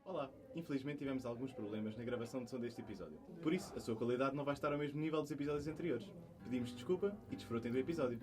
Olá, infelizmente tivemos alguns problemas na gravação de som deste episódio. Por isso, a sua qualidade não vai estar ao mesmo nível dos episódios anteriores. Pedimos desculpa e desfrutem do episódio.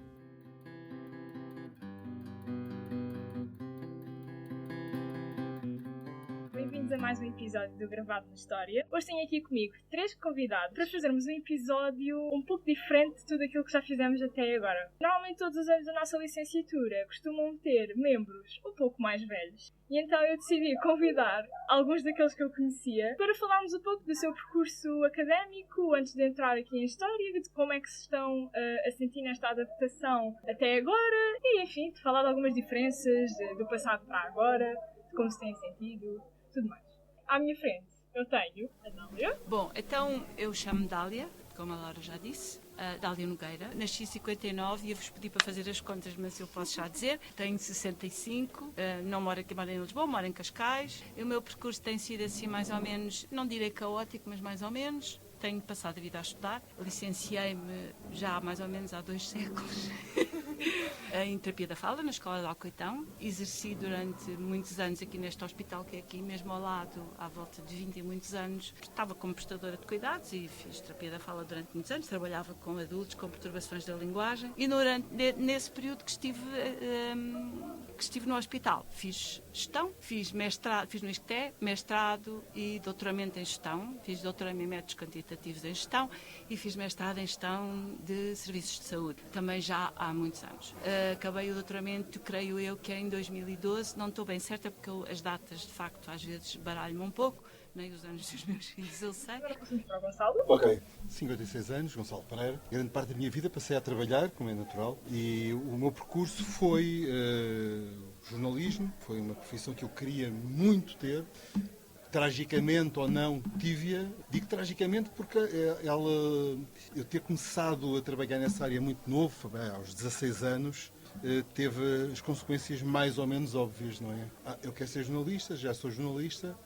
Bem-vindos a mais um episódio do Gravado na História. Hoje tenho aqui comigo 3 convidados para fazermos um episódio um pouco diferente de tudo aquilo que já fizemos até agora. Normalmente todos os anos da nossa licenciatura costumam ter membros um pouco mais velhos. E então eu decidi convidar alguns daqueles que eu conhecia para falarmos um pouco do seu percurso académico antes de entrar aqui em História, de como é que se estão a sentir nesta adaptação até agora e, enfim, de falar de algumas diferenças do passado para agora, de como se têm sentido, tudo mais. À minha frente eu tenho a Dália. Bom, então eu chamo-me Dália, como a Laura já disse, Dália Nogueira. Nasci em 59 e eu vos pedi para fazer as contas, mas eu posso já dizer. Tenho 65, não moro aqui, moro em Lisboa, moro em Cascais. O meu percurso tem sido assim mais ou menos, não direi caótico, mas mais ou menos. Tenho passado a vida a estudar. Licenciei-me já mais ou menos há 2 séculos em terapia da fala, na Escola de Alcoitão. Exerci durante muitos anos aqui neste hospital, que é aqui mesmo ao lado, à volta de 20 e muitos anos. Estava como prestadora de cuidados e fiz terapia da fala durante muitos anos. Trabalhava com adultos com perturbações da linguagem. E nesse período que estive no hospital, fiz gestão, fiz mestrado, fiz no ISCTE, mestrado e doutoramento em gestão. Fiz doutoramento em métodos quantitativos em gestão e fiz mestrado em gestão de serviços de saúde, também já há muitos anos. Acabei o doutoramento, creio eu, que é em 2012, não estou bem certa porque as datas, de facto, às vezes baralham-me um pouco, nem os anos dos meus filhos eu sei. Agora passamos para o Gonçalo. Ok, 56 anos, Gonçalo Pereira. Grande parte da minha vida passei a trabalhar, como é natural, e o meu percurso foi jornalismo, foi uma profissão que eu queria muito ter. Tragicamente ou não, tive-a. Digo tragicamente porque eu ter começado a trabalhar nessa área muito novo, aos 16 anos, teve as consequências mais ou menos óbvias, não é? Eu quero ser jornalista, já sou jornalista,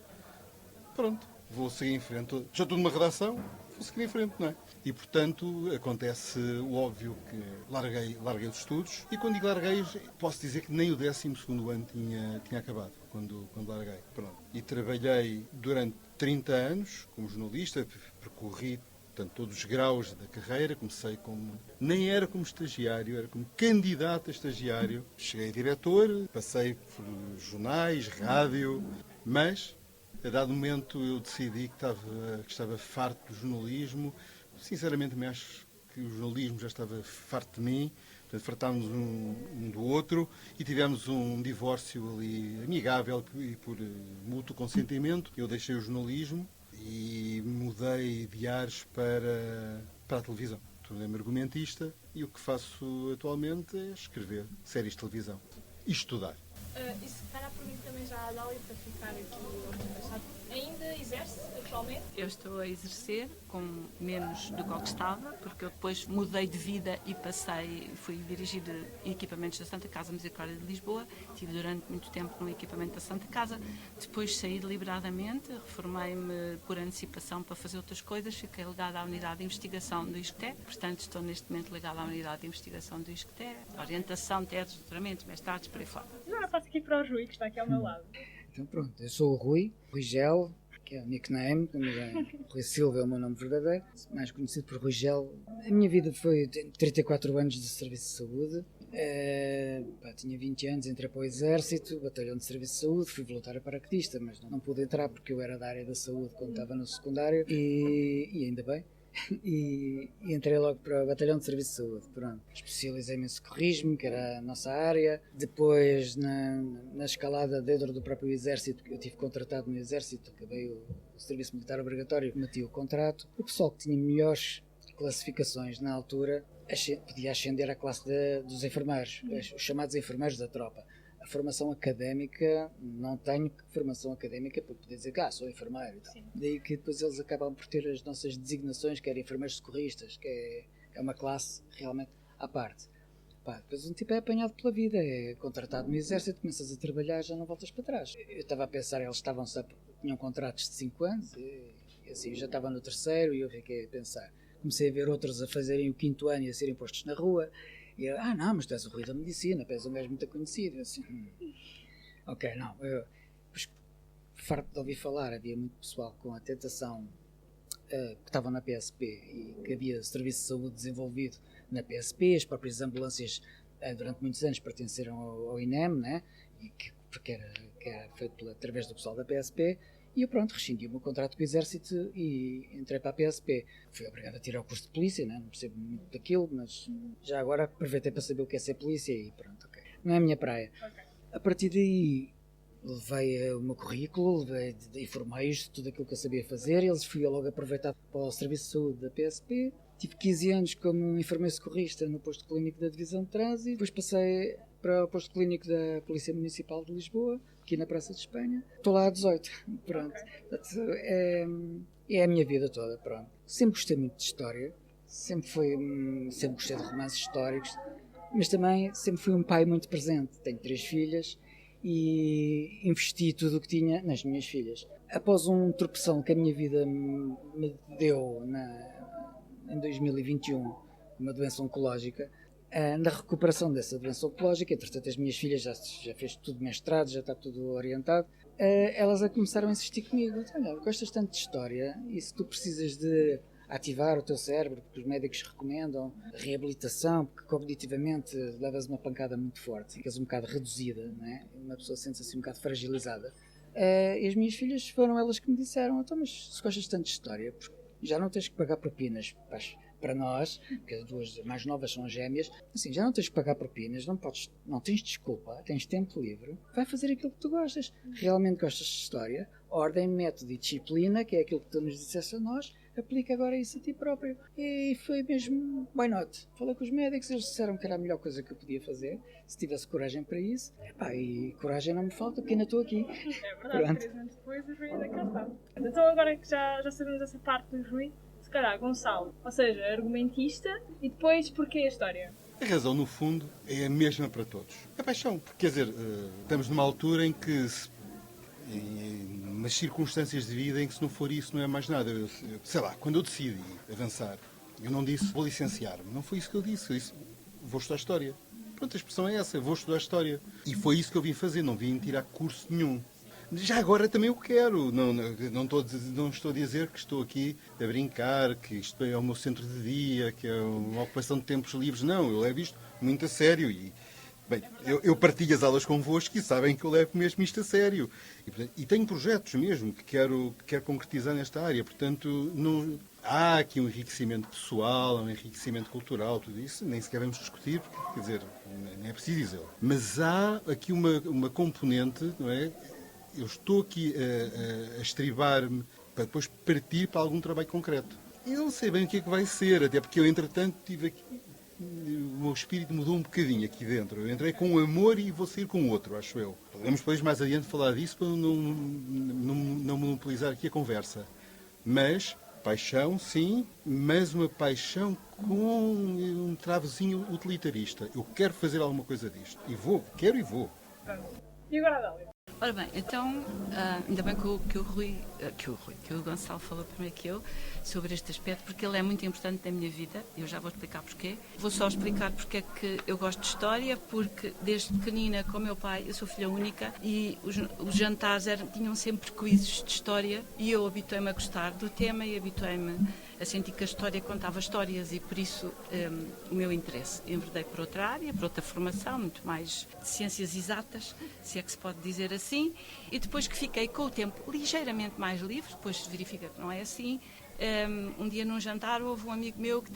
pronto, vou seguir em frente. Já estou numa redação, vou seguir em frente, não é? E, portanto, acontece o óbvio que larguei os estudos. E quando digo larguei, posso dizer que nem o 12º ano tinha acabado, quando larguei. Pronto. E trabalhei durante 30 anos como jornalista, percorri todos os graus da carreira. Comecei nem era como estagiário, era como candidato a estagiário. Cheguei a diretor, passei por jornais, rádio, mas a dado momento eu decidi que estava farto do jornalismo. Sinceramente, me acho que o jornalismo já estava farto de mim. Portanto, fartámos um do outro e tivemos um divórcio ali amigável e por mútuo consentimento. Eu deixei o jornalismo e mudei de ares para a televisão. Tornei-me argumentista e o que faço atualmente é escrever séries de televisão e estudar. E se calhar por mim também já a Dália, para ficar aqui despachado. Ainda exerce atualmente? Eu estou a exercer com menos do que estava, porque eu depois mudei de vida e fui dirigir equipamentos da Santa Casa Misericórdia de Lisboa, estive durante muito tempo no equipamento da Santa Casa, depois saí deliberadamente, reformei-me por antecipação para fazer outras coisas, fiquei ligada à unidade de investigação do ISCTE, portanto estou neste momento ligada à unidade de investigação do ISCTE, orientação, teses, doutoramentos, mestrados, por aí fora. Agora passo aqui para o Rui, que está aqui ao meu lado. Então pronto, eu sou o Rui Gel, que é o nickname, Rui Silva é o meu nome verdadeiro, mais conhecido por Rui Gel. A minha vida foi 34 anos de serviço de saúde, tinha 20 anos, entrei para o Exército, batalhão de serviço de saúde, fui voluntário paraquedista, mas não pude entrar porque eu era da área da saúde quando estava no secundário e ainda bem. E entrei logo para o batalhão de serviço de saúde. Pronto. Especializei-me em socorrismo, que era a nossa área. Depois, na escalada dentro do próprio Exército, eu tive contratado no Exército, acabei o serviço militar obrigatório, meti o contrato. O pessoal que tinha melhores classificações na altura podia ascender à classe dos enfermeiros, os chamados enfermeiros da tropa. A formação académica, não tenho formação académica para poder dizer que sou enfermeiro e tal. Daí que depois eles acabam por ter as nossas designações, que eram enfermeiros socorristas, que é uma classe realmente à parte. Depois um tipo é apanhado pela vida, é contratado no Exército, começas a trabalhar, já não voltas para trás. Eu estava a pensar, eles tinham contratos de 5 anos, e assim, eu já estava no 3º e eu fiquei a pensar. Comecei a ver outros a fazerem o 5º ano e a serem postos na rua. E eu, não, mas tu és o Rui da Medicina, tu és um gajo muito conhecido. Eu assim, ok, não. farto de ouvir falar, havia muito pessoal com a tentação que estavam na PSP e que havia serviço de saúde desenvolvido na PSP, as próprias ambulâncias durante muitos anos pertenceram ao INEM, né? E porque era feito através do pessoal da PSP, e eu pronto, rescindi o meu contrato com o Exército e entrei para a PSP. Fui obrigado a tirar o curso de polícia, né? Não percebo muito daquilo, mas já agora aproveitei para saber o que é ser polícia e pronto, ok. Não é a minha praia. Ok. A partir daí levei o meu currículo, informei-os de tudo aquilo que eu sabia fazer, eles fui logo aproveitar para o Serviço de Saúde da PSP. Tive 15 anos como enfermeiro socorrista no posto clínico da Divisão de Trânsito, depois passei para o posto clínico da Polícia Municipal de Lisboa, aqui na Praça de Espanha. Estou lá há 18, pronto. Portanto, é a minha vida toda, pronto. Sempre gostei muito de história, sempre gostei de romances históricos, mas também sempre fui um pai muito presente. Tenho 3 filhas e investi tudo o que tinha nas minhas filhas. Após um tropeção que a minha vida me deu em 2021, uma doença oncológica, na recuperação dessa doença oncológica, entretanto as minhas filhas já fez tudo mestrado, já está tudo orientado, elas começaram a insistir comigo: olha, gostas tanto de história e se tu precisas de ativar o teu cérebro, porque os médicos recomendam reabilitação, porque cognitivamente levas uma pancada muito forte, ficas um bocado reduzida, não é? Uma pessoa sente-se assim um bocado fragilizada. E as minhas filhas foram elas que me disseram: então, mas se gostas tanto de história, já não tens que pagar propinas para nós, porque as duas mais novas são gêmeas, assim, já não tens que pagar propinas, não tens desculpa, tens tempo livre, vai fazer aquilo que tu gostas. Realmente gostas de história, ordem, método e disciplina, que é aquilo que tu nos disseste a nós, aplica agora isso a ti próprio. E foi mesmo, why not? Falei com os médicos, eles disseram que era a melhor coisa que eu podia fazer, se tivesse coragem para isso. E coragem não me falta, porque ainda estou aqui. É verdade, 3 anos depois o Rui ainda cá está. Então agora que já sabemos essa parte do Rui, se calhar Gonçalo, ou seja, argumentista, e depois porquê a história? A razão, no fundo, é a mesma para todos. A paixão. Porque, quer dizer, estamos numa altura em que, em umas circunstâncias de vida em que se não for isso não é mais nada. Sei lá, quando eu decidi avançar, eu não disse vou licenciar-me. Não foi isso que eu disse. Eu disse vou estudar História. Pronto, a expressão é essa, vou estudar História. E foi isso que eu vim fazer, não vim tirar curso nenhum. Já agora também eu quero. Não estou a dizer que estou aqui a brincar, que isto é o meu centro de dia, que é uma ocupação de tempos livres. Não, eu levo isto muito a sério. E, bem, eu partilho as aulas convosco e sabem que eu levo mesmo isto a sério. E tenho projetos mesmo que quero concretizar nesta área. Portanto, há aqui um enriquecimento pessoal, um enriquecimento cultural, tudo isso. Nem sequer vamos discutir, porque, quer dizer, nem é preciso dizer. Mas há aqui uma componente, não é? Eu estou aqui a estribar-me para depois partir para algum trabalho concreto. Eu não sei bem o que é que vai ser, até porque eu, entretanto, tive aqui... O meu espírito mudou um bocadinho aqui dentro. Eu entrei com um amor e vou sair com outro, acho eu. Podemos depois mais adiante falar disso para não monopolizar aqui a conversa. Mas, paixão, sim, mas uma paixão com um travozinho utilitarista. Eu quero fazer alguma coisa disto. E vou, quero e vou. E agora a Dália? Ora bem, então, ainda bem que o Gonçalo falou primeiro que eu sobre este aspecto, porque ele é muito importante na minha vida. Eu já vou explicar porquê. Vou só explicar porque é que eu gosto de história, porque desde pequenina, com o meu pai, eu sou filha única e os jantares tinham sempre quizzes de história e eu habituei-me a gostar do tema e habituei-me a sentir que a história contava histórias e por isso o meu interesse. Enverdei por outra área, por outra formação, muito mais de ciências exatas, se é que se pode dizer assim, e depois que fiquei com o tempo ligeiramente mais livre, depois se verifica que não é assim, um dia num jantar houve um amigo meu que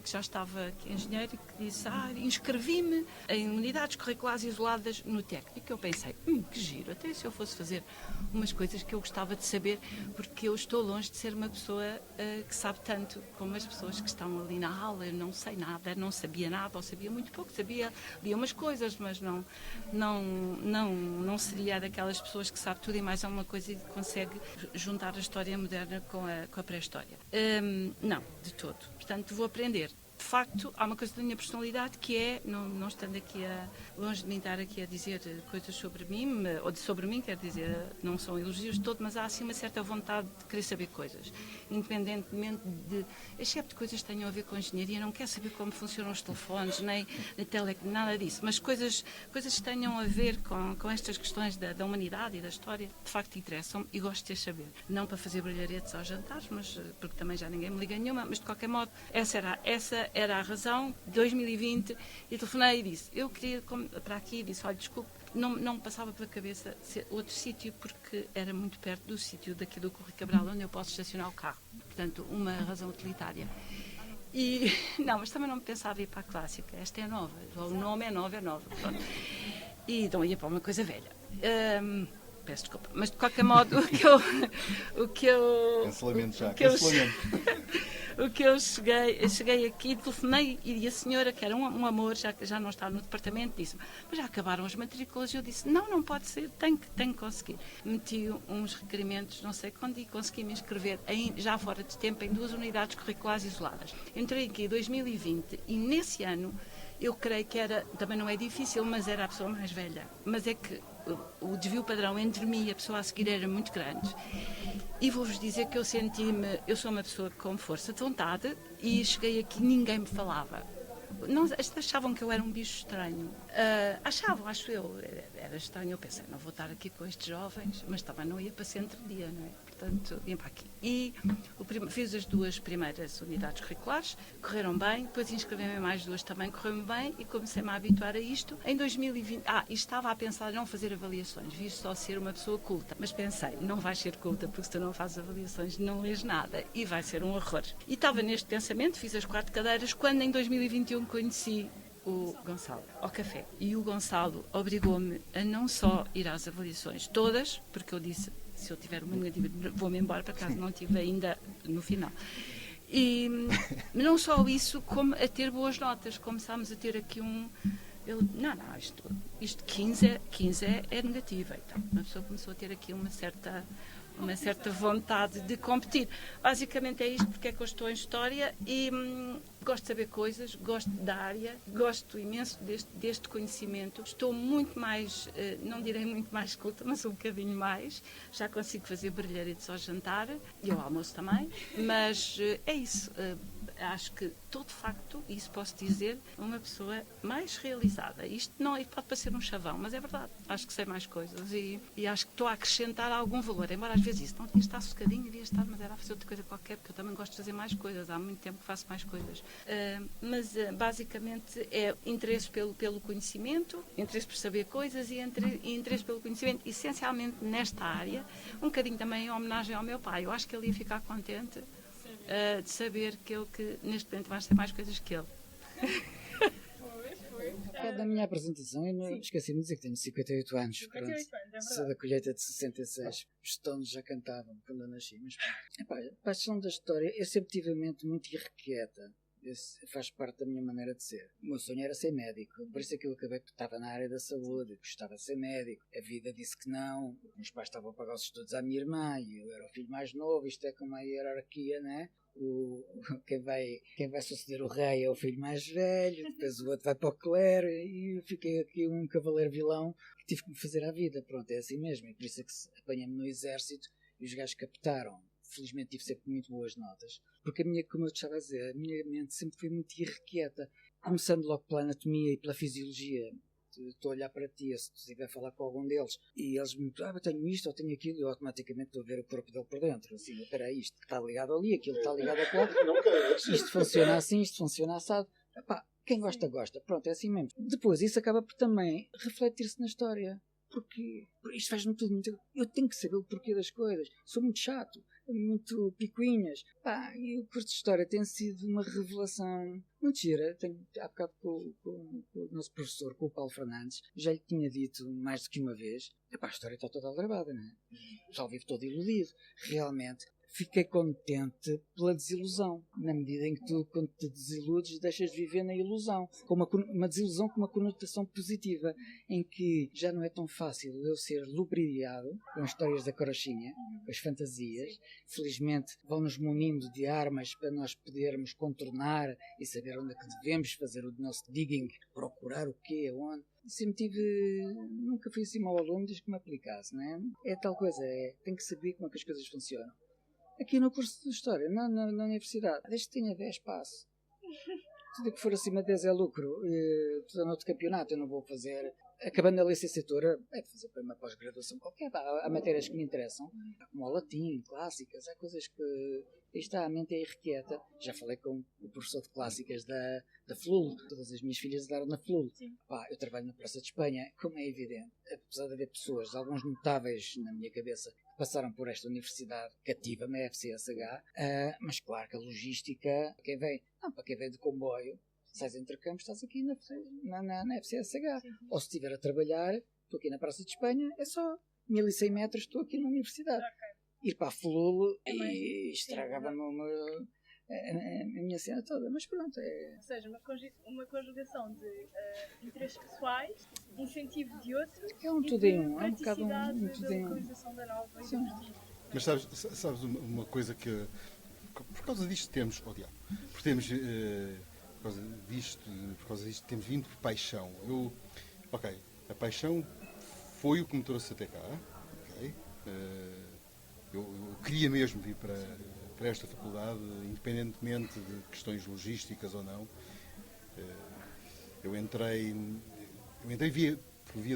já estava aqui engenheiro e que disse inscrevi-me em unidades curriculares isoladas no técnico. Eu pensei, que giro, até se eu fosse fazer umas coisas que eu gostava de saber, porque eu estou longe de ser uma pessoa que sabe tanto como as pessoas que estão ali na aula. Eu não sei nada, não sabia nada ou sabia muito pouco, lia umas coisas, mas não seria daquelas pessoas que sabe tudo e mais alguma coisa e consegue juntar a história moderna com a pré-história. Não, de todo. Portanto, vou aprender de facto, há uma coisa da minha personalidade que é, não estando aqui longe de mim estar aqui a dizer coisas sobre mim, ou sobre mim, quer dizer, não são elogios de todo, mas há assim uma certa vontade de querer saber coisas, independentemente excepto coisas que tenham a ver com engenharia, não quero saber como funcionam os telefones, nem nada disso, mas coisas que tenham a ver com estas questões da humanidade e da história, de facto interessam-me e gosto de saber. Não para fazer brilharetes aos jantares, mas porque também já ninguém me liga nenhuma, mas de qualquer modo, essa era a razão. De 2020, e telefonei e disse, eu queria para aqui, disse, olha, desculpe, não me passava pela cabeça ser outro sítio, porque era muito perto do sítio daqui do Correio Cabral, onde eu posso estacionar o carro. Portanto, uma razão utilitária. E, não, mas também não me pensava ir para a clássica, esta é nova, o nome é nova, pronto. E então ia para uma coisa velha. Peço desculpa, mas de qualquer modo o que eu Cancelamento já, cancelamento. O que eu cheguei aqui, telefonei e a senhora, que era um amor, já não está no departamento, disse-me, mas já acabaram as matrículas. Eu disse, não pode ser, tenho que conseguir. Meti uns requerimentos, não sei quando, e consegui me inscrever, já fora de tempo, em 2 unidades curriculares isoladas. Entrei aqui em 2020 e nesse ano, eu creio que também não é difícil, mas era a pessoa mais velha. Mas é que o desvio padrão entre mim e a pessoa a seguir era muito grande. E vou-vos dizer que eu sou uma pessoa com força de vontade e cheguei aqui e ninguém me falava. Não, achavam que eu era um bicho estranho. Acho eu. Era estranho. Eu pensei, não vou estar aqui com estes jovens, mas também não ia para centro-dia, não é? Portanto, ia para aqui. E fiz as 2 primeiras unidades curriculares, correram bem, depois inscrevi-me em mais 2 também, correram bem, e comecei-me a habituar a isto. Em 2020, e estava a pensar em não fazer avaliações, visto só ser uma pessoa culta. Mas pensei, não vais ser culta, porque se tu não fazes avaliações, não lês nada, e vai ser um horror. E estava neste pensamento, fiz as 4 cadeiras, quando em 2021 conheci o Gonçalo ao café. E o Gonçalo obrigou-me a não só ir às avaliações todas, porque eu disse, se eu tiver uma negativa, vou-me embora, para casa não tive ainda no final. E não só isso, como a ter boas notas. Começámos a ter aqui isto 15 é negativa. Então, a pessoa começou a ter aqui uma certa vontade de competir. Basicamente é isto, porque é que eu estou em História e gosto de saber coisas, gosto da área, gosto imenso deste conhecimento. Estou muito mais, não direi muito mais culta, mas um bocadinho mais. Já consigo fazer brilharetes ao jantar e ao almoço também, mas é isso. Acho que estou, de facto, isso posso dizer, uma pessoa mais realizada. Isto pode parecer um chavão, mas é verdade. Acho que sei mais coisas e acho que estou a acrescentar algum valor. Embora às vezes isso não devia estar sossegadinho, devia estar, mas era a fazer outra coisa qualquer, porque eu também gosto de fazer mais coisas. Há muito tempo que faço mais coisas. Mas basicamente é interesse pelo conhecimento, interesse por saber coisas e interesse pelo conhecimento, essencialmente nesta área. Um bocadinho também em homenagem ao meu pai. Eu acho que ele ia ficar contente de saber que neste momento vai ser mais coisas que ele. Da minha apresentação, eu não esqueci-me de dizer que tenho 58 anos. 58 anos, é verdade. Sou da colheita de 66. Os Stones já cantavam quando eu nasci. Mas, a paixão da história, eu sempre tive a mente muito irrequieta. Isso faz parte da minha maneira de ser. O meu sonho era ser médico. Por isso é que eu acabei que estava na área da saúde. Gostava de ser médico. A vida disse que não. Meus pais estavam a pagar os estudos à minha irmã e eu era o filho mais novo. Isto é como a hierarquia, né? Quem vai suceder o rei é o filho mais velho, depois o outro vai para o clero e eu fiquei aqui um cavaleiro vilão que tive que me fazer à vida. Pronto, é assim mesmo. E por isso é que apanhei-me no exército e os gajos captaram. Felizmente tive sempre muito boas notas, porque como eu te estava a dizer, a minha mente sempre foi muito irrequieta, começando logo pela anatomia e pela fisiologia. Estou a olhar para ti, se tu estiver a falar com algum deles e eles me eu tenho isto ou tenho aquilo, eu automaticamente estou a ver o corpo dele por dentro, assim, espera aí, isto está ligado ali, aquilo está ligado a qual, isto funciona assim, isto funciona assado. Epá, quem gosta, gosta, pronto, é assim mesmo. Depois isso acaba por também refletir-se na história, porque isto faz-me tudo muito, eu tenho que saber o porquê das coisas, sou muito chato, muito picuinhas. E o curso de História tem sido uma revelação muito gira. Há bocado com o nosso professor, com o Paulo Fernandes, já lhe tinha dito mais do que uma vez, a História está toda aldrabada, não é? O pessoal vive todo iludido. Realmente, fiquei contente pela desilusão, na medida em que tu, quando te desiludes, deixas de viver na ilusão, com uma desilusão com uma conotação positiva, em que já não é tão fácil eu ser lubrifiado com as histórias da carochinha, com as fantasias. Felizmente vão-nos munindo de armas para nós podermos contornar e saber onde é que devemos fazer o nosso digging, procurar o quê, onde. Nunca fui assim mau aluno desde que me aplicasse, não é? É tal coisa, tem que saber como é que as coisas funcionam. Aqui no curso de História, na universidade, desde que tenha 10 passo. Tudo que for acima de 10 é lucro. Estou no outro campeonato, eu não vou fazer. Acabando a licenciatura, é de fazer para uma pós-graduação qualquer. Há matérias que me interessam, como o latim, clássicas, há coisas que. Está, a mente é irrequieta. Já falei com o professor de clássicas da FLUL. Todas as minhas filhas andaram na FLUL. Eu trabalho na Praça de Espanha, como é evidente. Apesar de haver pessoas, alguns notáveis na minha cabeça, que passaram por esta universidade cativa-me, a FCSH, mas claro que a logística, para quem vem de comboio, sais entre campos, estás aqui na FCSH. Ou se estiver a trabalhar, estou aqui na Praça de Espanha, é só 1100 metros, estou aqui na universidade. Ir para a FLUL e estragava-me a minha cena toda, mas pronto. Ou seja, uma conjugação de interesses pessoais, incentivo de outros, é um tudo em um, é um bocado um tudo em um. Localização da nova e do prestígio. Mas sabes uma coisa que, por causa disto temos, por causa disto temos vindo por paixão. A paixão foi o que me trouxe até cá, ok? Eu queria mesmo vir para esta faculdade, independentemente de questões logísticas ou não. Eu entrei via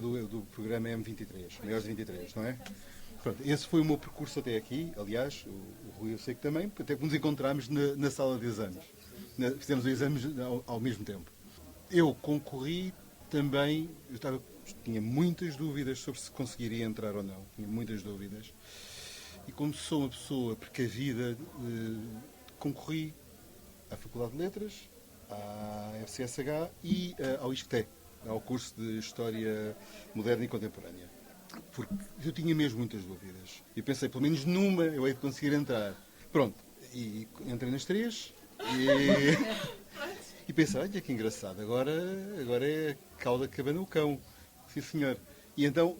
do programa M23, Maiores de 23, não é? Pronto, esse foi o meu percurso até aqui. Aliás, o Rui eu sei que também, até que nos encontramos na sala de exames. Fizemos os exames ao mesmo tempo. Eu concorri também, tinha muitas dúvidas sobre se conseguiria entrar ou não. Tinha muitas dúvidas. E como sou uma pessoa precavida, concorri à Faculdade de Letras, à FCSH e ao ISCTE, ao curso de História Moderna e Contemporânea. Porque eu tinha mesmo muitas dúvidas. E pensei, pelo menos numa eu hei de conseguir entrar. Pronto, e entrei nas três e pensei, olha que engraçado, agora é cauda que abana o cão. Sim, senhor. E então,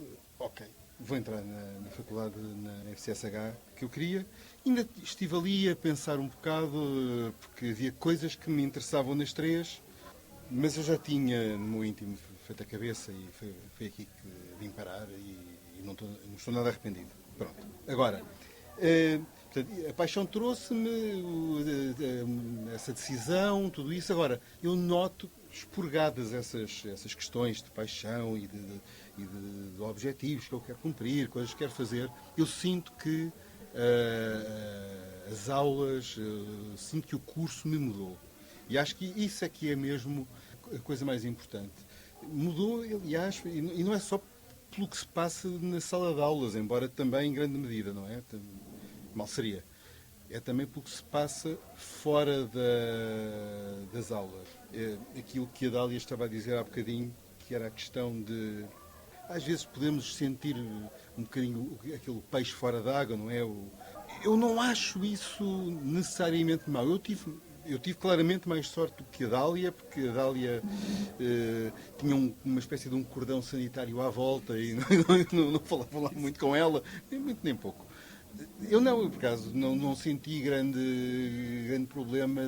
vou entrar na faculdade, na FCSH, que eu queria. Ainda estive ali a pensar um bocado, porque havia coisas que me interessavam nas três, mas eu já tinha no meu íntimo feito a cabeça e foi aqui que vim parar e não estou nada arrependido. Pronto. Agora, a paixão trouxe-me essa decisão, tudo isso. Agora, eu noto expurgadas essas questões de paixão e de objetivos que eu quero cumprir, coisas que quero fazer. Eu sinto que as aulas, sinto que o curso me mudou. E acho que isso é que é mesmo a coisa mais importante. Mudou, aliás, e não é só pelo que se passa na sala de aulas, embora também em grande medida, não é? Mal seria. É também pelo que se passa fora das aulas. Aquilo que a Dália estava a dizer há bocadinho, que era a questão de... Às vezes podemos sentir um bocadinho aquele peixe fora d'água, não é? Eu não acho isso necessariamente mau. Eu tive claramente mais sorte do que a Dália, porque a Dália tinha uma espécie de um cordão sanitário à volta e não falava lá muito com ela, nem muito nem pouco. Eu por acaso, não senti grande problema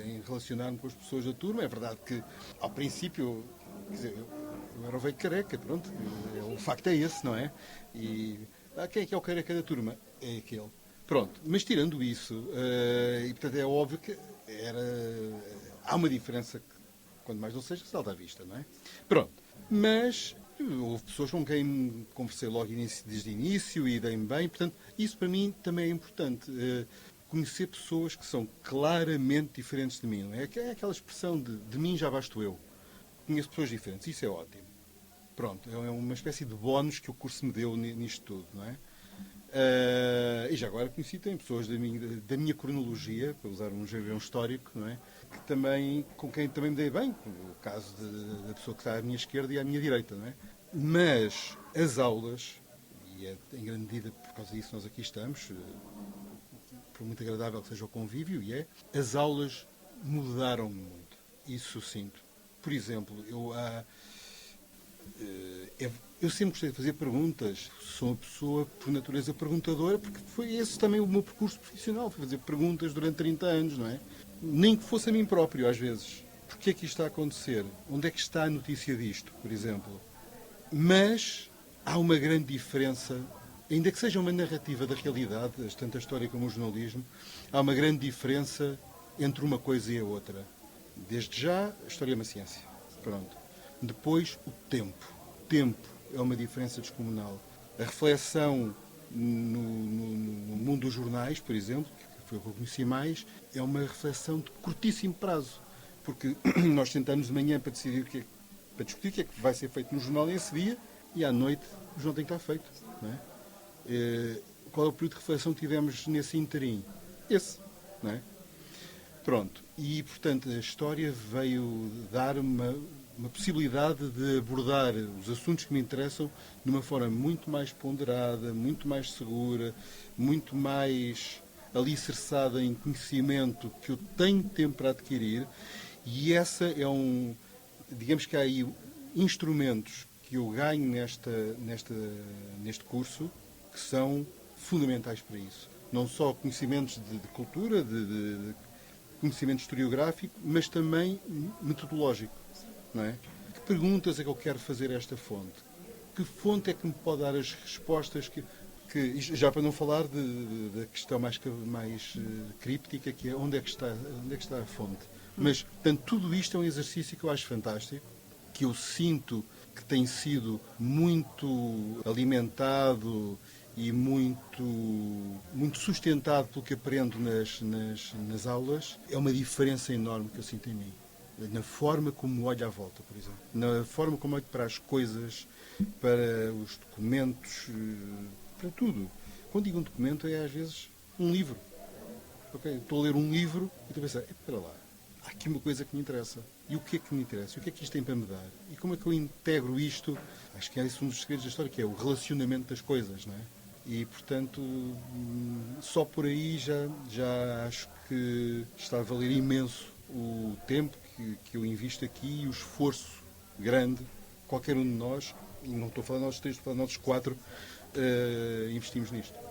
em relacionar-me com as pessoas da turma. É verdade que, ao princípio, quer dizer, eu era o velho careca, pronto, o facto é esse, não é? E quem é o careca da turma? É aquele. Pronto, mas tirando isso, e portanto é óbvio que há uma diferença que, quanto mais não seja, salta à vista, não é? Pronto, mas houve pessoas com quem conversei logo desde o início e dei-me bem, portanto, isso para mim também é importante. Conhecer pessoas que são claramente diferentes de mim, não é? É aquela expressão de mim já basto eu. Conheço pessoas diferentes, isso é ótimo. Pronto, é uma espécie de bónus que o curso me deu nisto tudo, não é? E já agora conheci também pessoas da minha cronologia, para usar um jargão histórico, não é? Com quem também me dei bem, o caso da pessoa que está à minha esquerda e à minha direita, não é? Mas as aulas, e é em grande medida por causa disso nós aqui estamos, por muito agradável que seja o convívio, e as aulas mudaram muito. Isso sinto. Por exemplo, eu sempre gostei de fazer perguntas. Sou uma pessoa, por natureza, perguntadora, porque foi esse também o meu percurso profissional. Foi fazer perguntas durante 30 anos, não é? Nem que fosse a mim próprio, às vezes. Porquê é que isto está a acontecer? Onde é que está a notícia disto, por exemplo? Mas há uma grande diferença, ainda que seja uma narrativa da realidade, tanto a história como o jornalismo, há uma grande diferença entre uma coisa e a outra. Desde já, a história é uma ciência. Pronto. Depois, o tempo. O tempo é uma diferença descomunal. A reflexão no mundo dos jornais, por exemplo, que foi o que eu conheci mais, é uma reflexão de curtíssimo prazo. Porque nós sentamos de manhã para decidir para discutir o que é que vai ser feito no jornal nesse dia, e à noite o jornal tem que estar feito. Não é? Qual é o período de reflexão que tivemos nesse interim? Esse. Não é? Pronto. E, portanto, a história veio dar uma possibilidade de abordar os assuntos que me interessam de uma forma muito mais ponderada, muito mais segura, muito mais alicerçada em conhecimento que eu tenho tempo para adquirir. E essa é digamos que há aí instrumentos que eu ganho neste curso que são fundamentais para isso. Não só conhecimentos de cultura, de conhecimento historiográfico, mas também metodológico. Não é? Que perguntas é que eu quero fazer a esta fonte? Que fonte é que me pode dar as respostas já para não falar da questão mais críptica, que é onde é que está a fonte? Mas, portanto, tudo isto é um exercício que eu acho fantástico, que eu sinto que tem sido muito alimentado e muito sustentado pelo que aprendo nas aulas. É uma diferença enorme que eu sinto em mim. Na forma como olho à volta, por exemplo. Na forma como olho para as coisas, para os documentos, para tudo. Quando digo um documento, é às vezes um livro. Okay? Estou a ler um livro e estou a pensar, espera lá, há aqui uma coisa que me interessa. E o que é que me interessa? E o que é que isto tem para me dar? E como é que eu integro isto? Acho que é esse um dos segredos da história, que é o relacionamento das coisas, não é? E, portanto, só por aí já acho que está a valer imenso o tempo que eu invisto aqui e o esforço grande, qualquer um de nós, e não estou a falar de nós três, estou a falar de nós quatro, investimos nisto.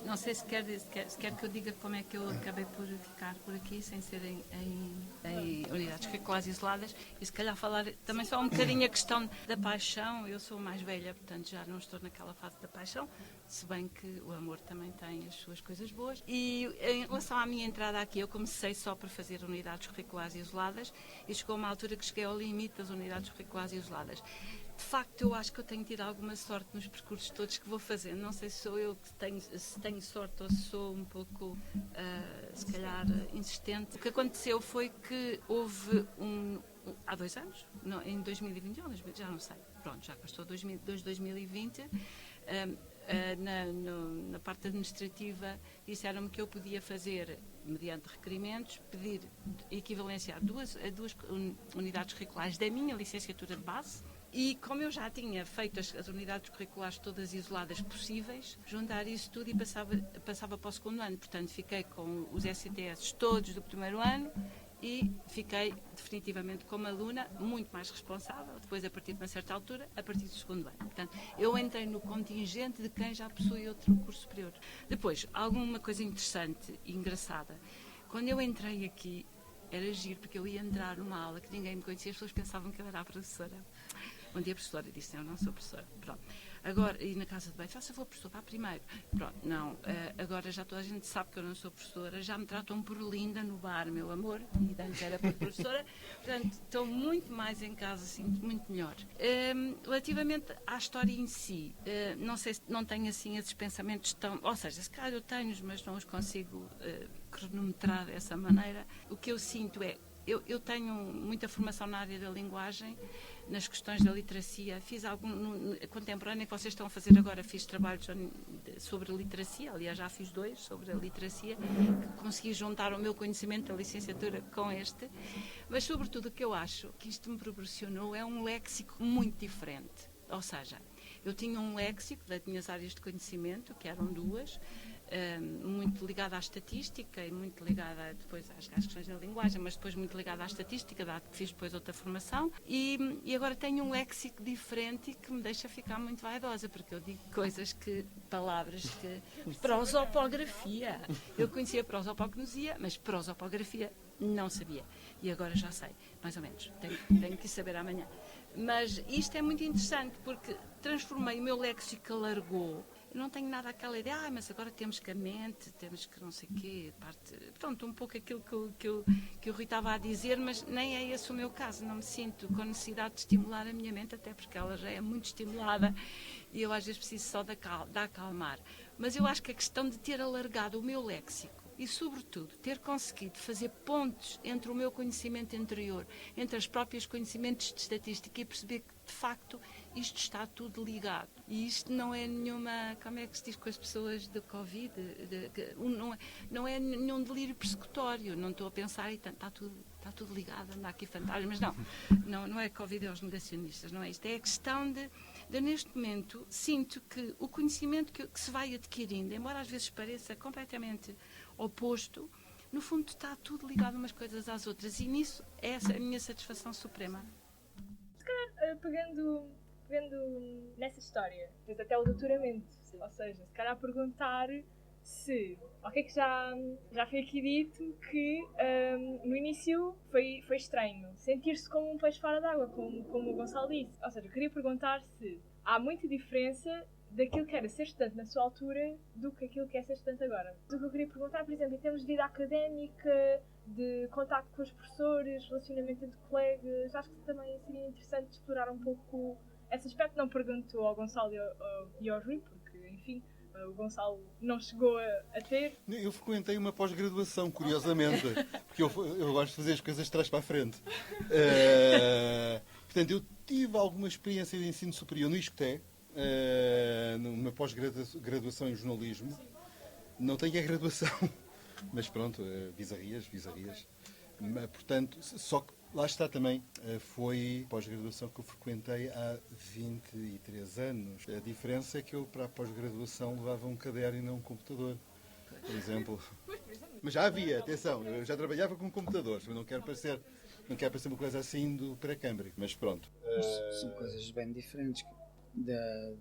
Não sei se quer que eu diga como é que eu acabei por ficar por aqui, sem ser em unidades curriculares isoladas, e se calhar falar também só um bocadinho a questão da paixão. Eu sou mais velha, portanto já não estou naquela fase da paixão, se bem que o amor também tem as suas coisas boas. E em relação à minha entrada aqui, eu comecei só por fazer unidades curriculares isoladas, e chegou uma altura que cheguei ao limite das unidades curriculares isoladas. De facto, eu acho que eu tenho tido alguma sorte nos percursos todos que vou fazendo. Não sei se sou eu que se tenho sorte ou se sou um pouco, se calhar, insistente. O que aconteceu foi que houve há 2 anos, em 2021, já não sei, pronto, já passou 2020, na parte administrativa disseram-me que eu podia fazer, mediante requerimentos, pedir equivalência a duas unidades curriculares da minha licenciatura de base. E como eu já tinha feito as unidades curriculares todas isoladas possíveis, juntar isso tudo e passava para o segundo ano. Portanto, fiquei com os SCTS todos do primeiro ano e fiquei definitivamente como aluna muito mais responsável, depois a partir de uma certa altura, a partir do segundo ano. Portanto, eu entrei no contingente de quem já possui outro curso superior. Depois, alguma coisa interessante e engraçada. Quando eu entrei aqui, era giro, porque eu ia entrar numa aula que ninguém me conhecia, as pessoas pensavam que eu era a professora. Bom dia, professora. Eu disse, eu não sou professora. Pronto. Agora, e na casa de banho, faça favor, professor, vá primeiro. Pronto, não. Agora já toda a gente sabe que eu não sou professora, já me tratam por linda no bar, meu amor, e antes era por professora. Portanto, estou muito mais em casa, assim, muito melhor. Relativamente à história em si, não sei se não tenho, assim, esses pensamentos tão... Ou seja, se calhar eu tenho-os, mas não os consigo cronometrar dessa maneira. O que eu sinto é... Eu tenho muita formação na área da linguagem, nas questões da literacia. Fiz algum contemporâneo que vocês estão a fazer agora, fiz trabalhos sobre literacia, aliás já fiz 2 sobre a literacia, que consegui juntar o meu conhecimento da licenciatura com este, mas sobretudo o que eu acho que isto me proporcionou é um léxico muito diferente. Ou seja, Eu tinha um léxico das minhas áreas de conhecimento, que eram duas, muito ligada à estatística e muito ligada depois às questões da linguagem, mas depois muito ligada à estatística, dado que fiz depois outra formação. E agora tenho um léxico diferente e que me deixa ficar muito vaidosa, porque eu digo palavras que... prosopografia. Eu conhecia prosopagnosia, mas prosopografia não sabia. E agora já sei, mais ou menos. Tenho que saber amanhã. Mas isto é muito interessante, porque transformei o meu léxico, alargou. Eu não tenho nada aquela ideia, mas agora temos que a mente, temos que não sei o quê, pronto, um pouco aquilo que o Rui estava a dizer, mas nem é esse o meu caso. Não me sinto com necessidade de estimular a minha mente, até porque ela já é muito estimulada e eu às vezes preciso só de acalmar. Mas eu acho que a questão de ter alargado o meu léxico e, sobretudo, ter conseguido fazer pontes entre o meu conhecimento anterior, entre os próprios conhecimentos de estatística e perceber que, de facto, isto está tudo ligado. E isto não é nenhuma... Como é que se diz com as pessoas do Covid? Não é nenhum delírio persecutório. Não estou a pensar e está tudo ligado, anda aqui fantasmas. Não é Covid, é os negacionistas, não é isto. É a questão de neste momento, sinto que o conhecimento que se vai adquirindo, embora às vezes pareça completamente oposto, no fundo está tudo ligado umas coisas às outras, e nisso é essa a minha satisfação suprema. Se calhar, pegando nessa história, tens até o doutoramento, ou seja, se calhar perguntar se, ok, que já foi aqui dito que no início foi estranho sentir-se como um peixe fora d'água, como o Gonçalo disse. Ou seja, eu queria perguntar se há muita diferença daquilo que era ser estudante na sua altura do que aquilo que é ser estudante agora. O que eu queria perguntar, por exemplo, em termos de vida académica, de contacto com os professores, relacionamento entre colegas, acho que também seria interessante explorar um pouco esse aspecto. Não pergunto ao Gonçalo e ao Rui, porque, enfim, o Gonçalo não chegou a ter. Eu frequentei uma pós-graduação, curiosamente, porque eu gosto de fazer as coisas de trás para a frente. Portanto, eu tive alguma experiência de ensino superior no ISCTE, numa pós-graduação em jornalismo. Não tenho a graduação, mas pronto, bizarrias. Portanto, só que lá está também, foi pós-graduação que eu frequentei há 23 anos. A diferença é que eu, para a pós-graduação, levava um caderno e não um computador, por exemplo. Mas já havia, atenção, eu já trabalhava com computadores, mas não quero parecer uma coisa assim do pré-câmbrico, mas pronto. São coisas bem diferentes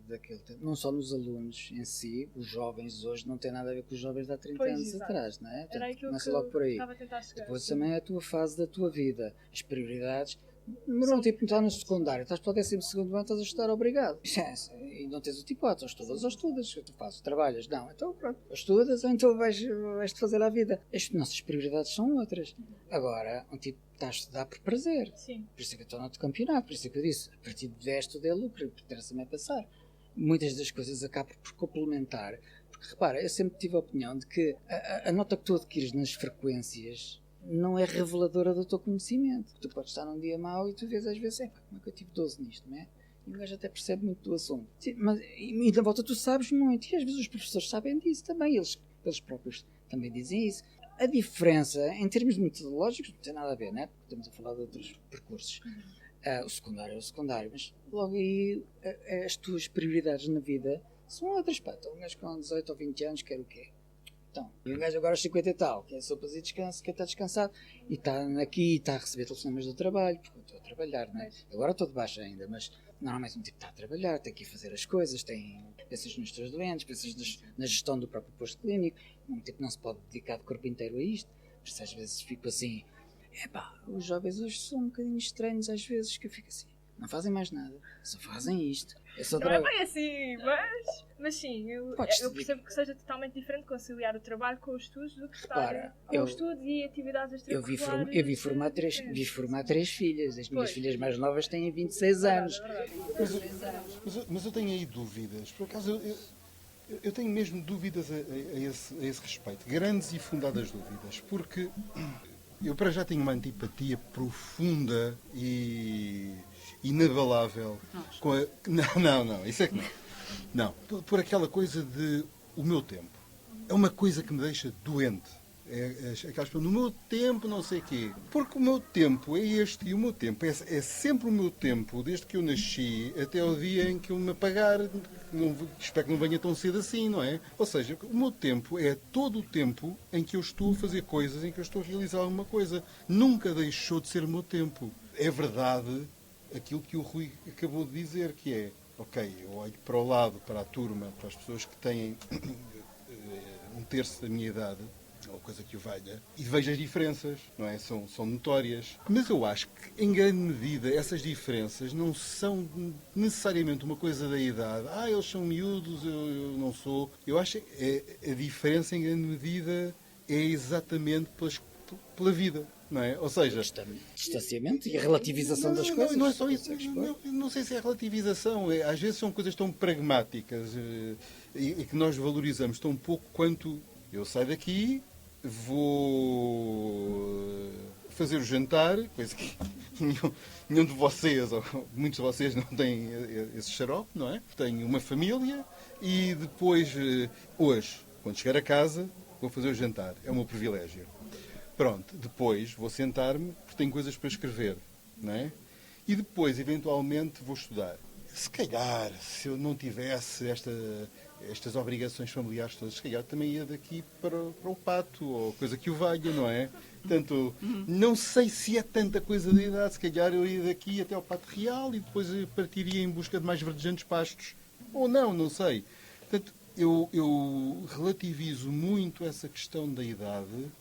daquele tempo. Não só nos alunos em si, os jovens hoje não têm nada a ver com os jovens de há 30 anos exato. Atrás, não é? Era aquilo começa que logo por aí. estava a tentar chegar. Depois também é a tua fase da tua vida, as prioridades. Não, tipo, estás no secundário, estás para o 12º ano, estás a estudar, obrigado. E não tens o tipo, ou estudas, tu fazes, trabalhas. Não, então pronto, ou estudas ou então vais-te fazer a vida. As nossas prioridades são outras. Agora, um tipo está a estudar por prazer. Sim. Por isso é que eu estou no outro campeonato, por isso é que eu disse, a partir de 10 tudo é lucro, interessa-me é passar. Muitas das coisas acabam por complementar, porque repara, eu sempre tive a opinião de que a nota que tu adquires nas frequências não é reveladora do teu conhecimento. Tu podes estar num dia mau e tu vês às vezes, como é que eu tive 12 nisto, não é? E o gajo até percebe muito do assunto. Sim, mas, e da volta tu sabes muito, e às vezes os professores sabem disso também, eles próprios também dizem isso. A diferença, em termos metodológicos, não tem nada a ver, né? Porque estamos a falar de outros percursos. O secundário é o secundário, mas logo aí as tuas prioridades na vida são outras. Então um gajo com 18 ou 20 anos quer o quê? Então, e um gajo agora aos 50 e tal, quer sopas e descanso, quer estar descansado, e está aqui, está a receber telefonemas do trabalho, porque eu estou a trabalhar, não é? Agora estou de baixo ainda, mas normalmente um tipo está a trabalhar, tem que ir fazer as coisas, pensas nos teus doentes, pensas na gestão do próprio posto clínico, um tipo não se pode dedicar de corpo inteiro a isto, por isso às vezes fico assim, os jovens hoje são um bocadinho estranhos às vezes, que eu fico assim, não fazem mais nada, só fazem isto. Não é bem assim, mas sim, eu percebo que seja totalmente diferente conciliar o trabalho com os estudos do que estar com os estudos e atividades extracurriculares. Eu vi formar três filhas, as minhas filhas mais novas têm 26 anos. Mas eu tenho aí dúvidas, por acaso eu tenho mesmo dúvidas a esse respeito, grandes e fundadas dúvidas, porque eu para já tenho uma antipatia profunda e inabalável com a... Não, isso é que não. Não, por aquela coisa de o meu tempo. É uma coisa que me deixa doente. Aquelas pessoas, no meu tempo, não sei o quê. Porque o meu tempo é este e o meu tempo é sempre o meu tempo, desde que eu nasci até o dia em que eu me apagar. Espero que não venha tão cedo assim, não é? Ou seja, o meu tempo é todo o tempo em que eu estou a fazer coisas, em que eu estou a realizar alguma coisa. Nunca deixou de ser o meu tempo. É verdade aquilo que o Rui acabou de dizer, que é, ok, eu olho para o lado, para a turma, para as pessoas que têm um terço da minha idade, ou coisa que o valha, e vejo as diferenças, não é? São notórias. Mas eu acho que, em grande medida, essas diferenças não são necessariamente uma coisa da idade. Eles são miúdos, eu não sou. Eu acho que a diferença, em grande medida, é exatamente pela vida. Não é? Ou seja, distanciamento e a relativização das coisas. Não é só isso. Não sei se é relativização. Às vezes são coisas tão pragmáticas e que nós valorizamos tão pouco quanto eu saio daqui, vou fazer o jantar, coisa que nenhum de vocês, ou muitos de vocês, não têm esse xarope, não é? Tenho uma família e depois, hoje, quando chegar a casa, vou fazer o jantar. É o meu privilégio. Pronto, depois vou sentar-me, porque tenho coisas para escrever, não é? E depois, eventualmente, vou estudar. Se calhar, se eu não tivesse estas obrigações familiares todas, se calhar também ia daqui para o pato, ou coisa que o valha, não é? Portanto, não sei se é tanta coisa da idade, se calhar eu ia daqui até ao Pato Real e depois partiria em busca de mais verdejantes pastos. Ou não sei. Portanto, eu relativizo muito essa questão da idade.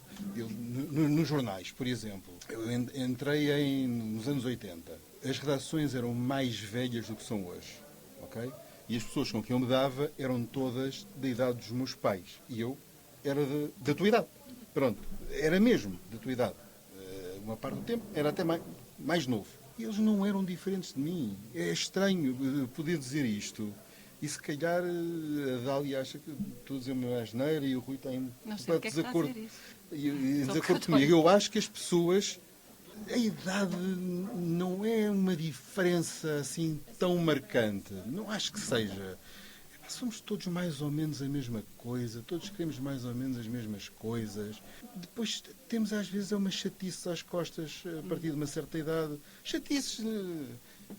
Nos jornais, por exemplo, eu entrei nos anos 80. As redações eram mais velhas do que são hoje, ok? E as pessoas com quem eu me dava eram todas da idade dos meus pais. E eu era da tua idade. Pronto, era mesmo da tua idade. Uma parte do tempo era até mais novo. E eles não eram diferentes de mim. É estranho poder dizer isto. E se calhar a Dália acha que estou a dizer uma asneira e o Rui está em desacordo. Desacordo comigo. Eu acho que as pessoas, a idade não é uma diferença assim tão marcante. Não acho que seja. Somos todos mais ou menos a mesma coisa, todos queremos mais ou menos as mesmas coisas. Depois temos às vezes uma chatice às costas a partir de uma certa idade. Chatices.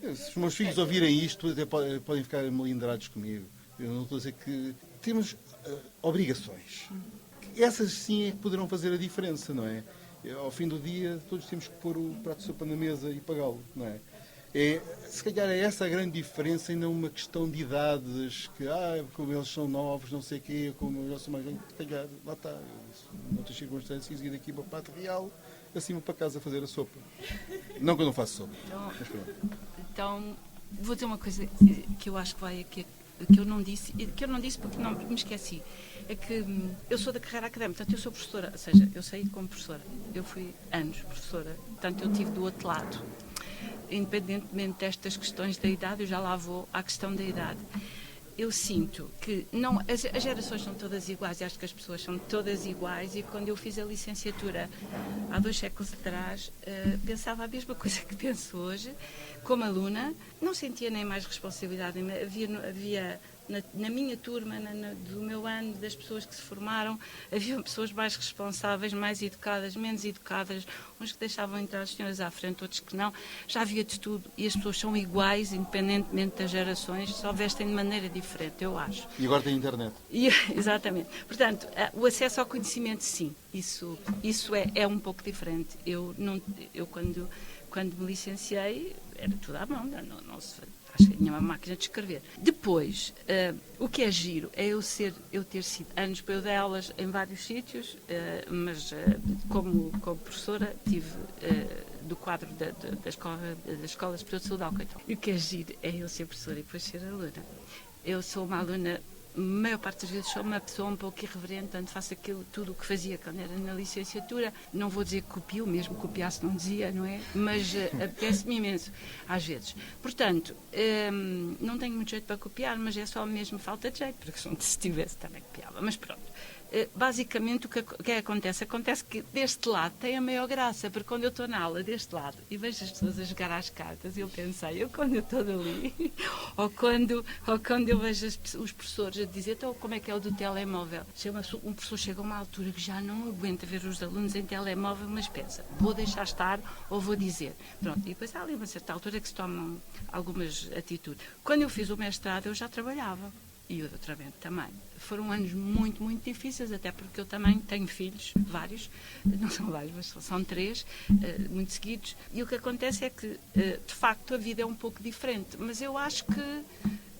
Se os meus filhos ouvirem isto, até podem ficar melindrados comigo. Eu não estou a dizer que temos obrigações. Essas sim é que poderão fazer a diferença, não é? Ao fim do dia, todos temos que pôr o prato de sopa na mesa e pagá-lo, não é? Se calhar é essa a grande diferença e não uma questão de idades, que como eles são novos, não sei o quê, como eu já sou mais velho, se calhar, lá está, noutras circunstâncias, ir daqui para o Pato Real, acima para casa fazer a sopa. Não que eu não faço sopa. Então, vou dizer uma coisa que eu acho que vai aqui, que eu não disse porque me esqueci. É que eu sou da carreira académica, portanto eu sou professora, ou seja, eu saí como professora. Eu fui anos professora, portanto eu estive do outro lado. Independentemente destas questões da idade, eu já lá vou à questão da idade. Eu sinto que as gerações são todas iguais, e acho que as pessoas são todas iguais, e quando eu fiz a licenciatura há 2 séculos atrás, pensava a mesma coisa que penso hoje. Como aluna, não sentia nem mais responsabilidade, havia na minha turma, do meu ano, das pessoas que se formaram, havia pessoas mais responsáveis, mais educadas, menos educadas, uns que deixavam entrar as senhoras à frente, outros que não. Já havia de tudo e as pessoas são iguais, independentemente das gerações, só vestem de maneira diferente, eu acho. E agora tem internet. Exatamente. Portanto, o acesso ao conhecimento, sim, isso é um pouco diferente. Eu quando me licenciei, era tudo à mão, não se acho que tinha uma máquina de escrever. Depois, o que é giro é eu ter sido anos para eu dar aulas em vários sítios, mas como professora tive do quadro da Escola Superior de Saúde Alcoitrão. E o que é giro é eu ser professora e depois ser aluna. Eu sou uma aluna, a maior parte das vezes sou uma pessoa um pouco irreverente, portanto faço tudo o que fazia quando era na licenciatura. Não vou dizer que copio, mesmo copiasse não dizia, não é? Mas apetece-me imenso, às vezes. Portanto, não tenho muito jeito para copiar, mas é só mesmo falta de jeito, porque se tivesse também copiava. Mas pronto, basicamente, o que acontece? Acontece que deste lado tem a maior graça, porque quando eu estou na aula deste lado e vejo as pessoas a jogar às cartas, eu pensei, quando eu estou dali, ou quando eu vejo os professores a dizer, então, como é que é o do telemóvel? Um professor chega a uma altura que já não aguenta ver os alunos em telemóvel, mas pensa, vou deixar estar ou vou dizer. Pronto, e depois há ali uma certa altura que se tomam algumas atitudes. Quando eu fiz o mestrado, eu já trabalhava. E o doutoramento também. Foram anos muito, muito difíceis, até porque eu também tenho filhos, vários, não são vários, mas são 3, muito seguidos. E o que acontece é que, de facto, a vida é um pouco diferente. Mas eu acho que,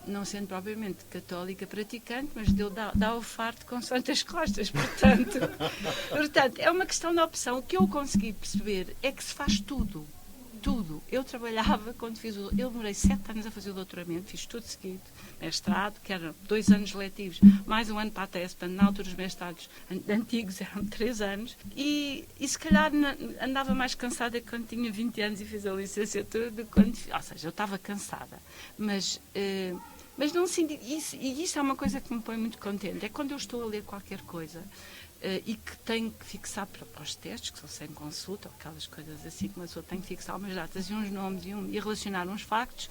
não sendo propriamente católica praticante, mas Deus dá o farto com santas costas. Portanto, é uma questão de opção. O que eu consegui perceber é que se faz tudo. Tudo. Eu trabalhava quando eu demorei 7 anos a fazer o doutoramento, fiz tudo seguido, mestrado, que eram 2 anos letivos, mais um ano para a tese, portanto, na altura os mestrados antigos eram 3 anos, e se calhar andava mais cansada quando tinha 20 anos e fiz a licenciatura do que quando, ou seja, eu estava cansada, mas não sinto, e isso é uma coisa que me põe muito contente, é quando eu estou a ler qualquer coisa, e que tenho que fixar para os testes, que são sem consulta, ou aquelas coisas assim, que uma pessoa tem que fixar umas datas e uns nomes e relacionar uns factos,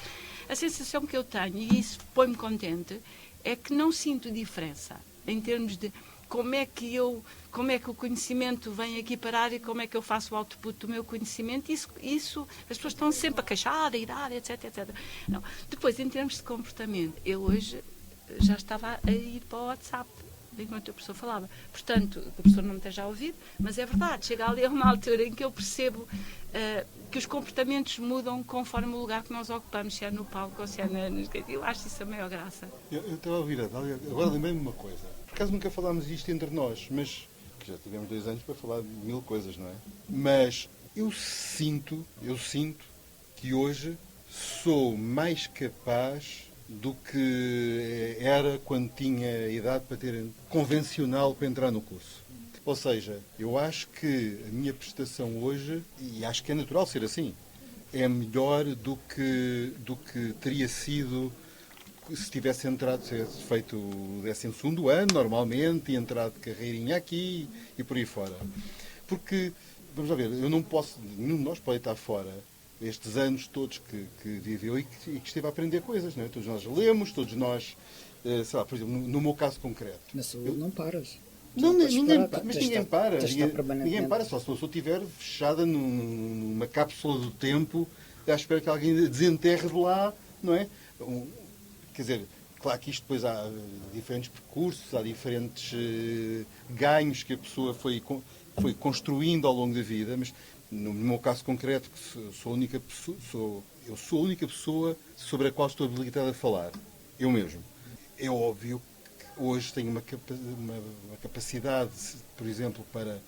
a sensação que eu tenho, e isso põe-me contente, é que não sinto diferença em termos de como é que o conhecimento vem aqui parar e como é que eu faço o output do meu conhecimento. Isso as pessoas estão sempre a queixar da idade, etc, etc. Não. Depois, em termos de comportamento, eu hoje já estava a ir para o WhatsApp enquanto o professor falava. Portanto, o professor não me esteja a ouvir, mas é verdade, chega ali a uma altura em que eu percebo que os comportamentos mudam conforme o lugar que nós ocupamos, se é no palco ou se é eu acho isso a maior graça. Eu estava a ouvir a Dália, agora lembrei-me uma coisa. Por acaso nunca falámos isto entre nós, mas que já tivemos 2 anos para falar de 1000 coisas, não é? Mas eu sinto que hoje sou mais capaz do que era quando tinha idade para ter convencional para entrar no curso. Ou seja, eu acho que a minha prestação hoje, e acho que é natural ser assim, é melhor do que teria sido se tivesse entrado, se tivesse feito o 12º ano normalmente e entrado de carreirinha aqui e por aí fora. Porque, vamos lá ver, eu não posso, nenhum de nós pode estar fora estes anos todos que viveu e que esteve a aprender coisas, não é? Todos nós lemos, todos nós, sei lá, por exemplo, no meu caso concreto. Na saúde não paras. Não, ninguém para. Ninguém para, só se a pessoa estiver fechada numa cápsula do tempo à espera que alguém desenterre de lá, não é? Quer dizer, claro que isto depois há diferentes percursos, há diferentes ganhos que a pessoa foi construindo ao longo da vida, mas no meu caso concreto, eu sou a única pessoa sobre a qual estou habilitada a falar. Eu mesmo. É óbvio que hoje tenho uma capacidade, por exemplo, para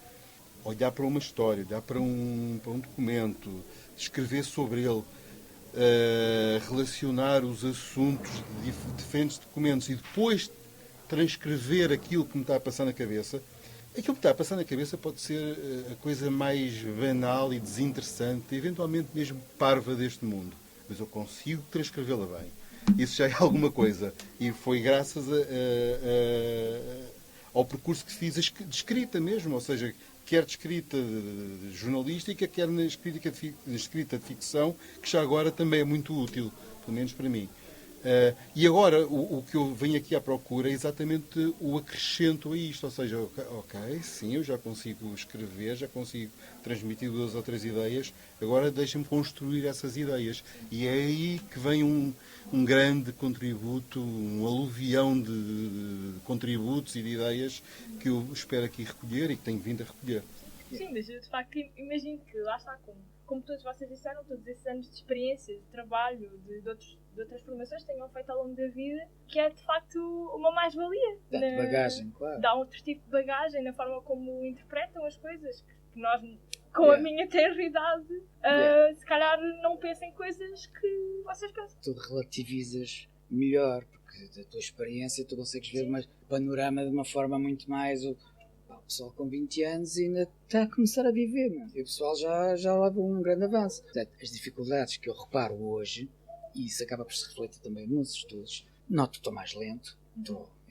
olhar para uma história, olhar para um documento, escrever sobre ele, relacionar os assuntos de diferentes documentos e depois transcrever aquilo que me está a passar na cabeça. Aquilo que me está a passar na cabeça pode ser a coisa mais banal e desinteressante, eventualmente mesmo parva deste mundo. Mas eu consigo transcrevê-la bem. Isso já é alguma coisa. E foi graças ao percurso que fiz de escrita mesmo, ou seja, quer de escrita jornalística, quer na escrita de ficção, que já agora também é muito útil, pelo menos para mim. E agora, o que eu venho aqui à procura é exatamente o acrescento a isto, ou seja, ok, sim, eu já consigo escrever, já consigo transmitir 2 ou 3 ideias, agora deixa-me construir essas ideias. E é aí que vem um grande contributo, um aluvião de contributos e de ideias que eu espero aqui recolher e que tenho vindo a recolher. Sim, mas eu de facto imagino que, lá está, como todos vocês disseram, todos esses anos de experiência, de trabalho, de outras formações que tenham feito ao longo da vida, que é de facto uma mais-valia. Dá-te bagagem, claro. Dá outro tipo de bagagem na forma como interpretam as coisas, que nós, com a minha tenridade, se calhar não pensam em coisas que vocês pensam. Tu relativizas melhor, porque da tua experiência tu consegues ver mais panorama de uma forma muito mais... O pessoal com 20 anos ainda está a começar a viver, não? E o pessoal já leva um grande avanço. Portanto, as dificuldades que eu reparo hoje, e isso acaba por se refletir também nos estudos, noto que estou mais lento,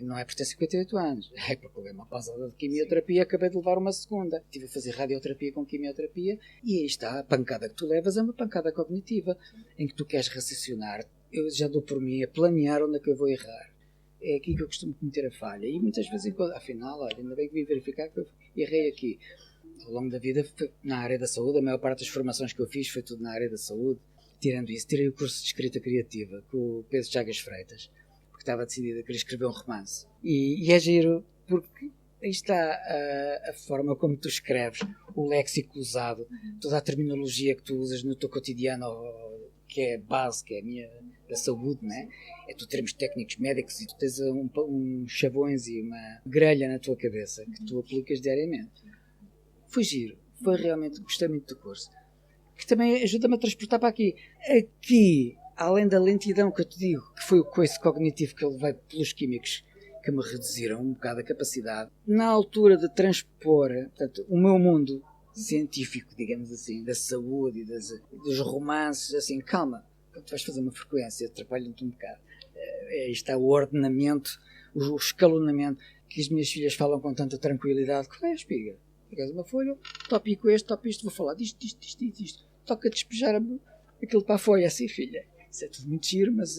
E não é por ter 58 anos, é porque levei uma pausada de quimioterapia, acabei de levar uma segunda. Estive a fazer radioterapia com quimioterapia e aí está, a pancada que tu levas é uma pancada cognitiva, em que tu queres raciocinar. Eu já dou por mim a planear onde é que eu vou errar. É aqui que eu costumo cometer a falha. E muitas vezes, afinal, olha, ainda bem que vim verificar que eu errei aqui. Ao longo da vida, na área da saúde, a maior parte das formações que eu fiz foi tudo na área da saúde. Tirando isso, tirei o curso de escrita criativa com o Pedro Chagas Freitas, porque estava decidido a querer escrever um romance. E é giro, porque aí está a forma como tu escreves, o léxico usado, toda a terminologia que tu usas no teu cotidiano, que é a base, que é a minha da saúde, né? É tu termos técnicos médicos e tu tens uns chavões e uma grelha na tua cabeça que tu aplicas diariamente. Foi giro, foi realmente, gostei muito do curso. Que também ajuda-me a transportar para aqui. Aqui, além da lentidão que eu te digo, que foi o coice cognitivo que eu levei pelos químicos que me reduziram um bocado a capacidade, na altura de transpor, portanto, o meu mundo científico, digamos assim, da saúde e dos romances, assim, calma, quando tu vais fazer uma frequência, atrapalham-te um bocado. Aí está o ordenamento, o escalonamento, que as minhas filhas falam com tanta tranquilidade. Qual é a espiga? Pegas uma folha, tópico este, tópico isto, vou falar disto. Toca despejar aquilo para a folha, assim, filha. Isso é tudo muito giro, mas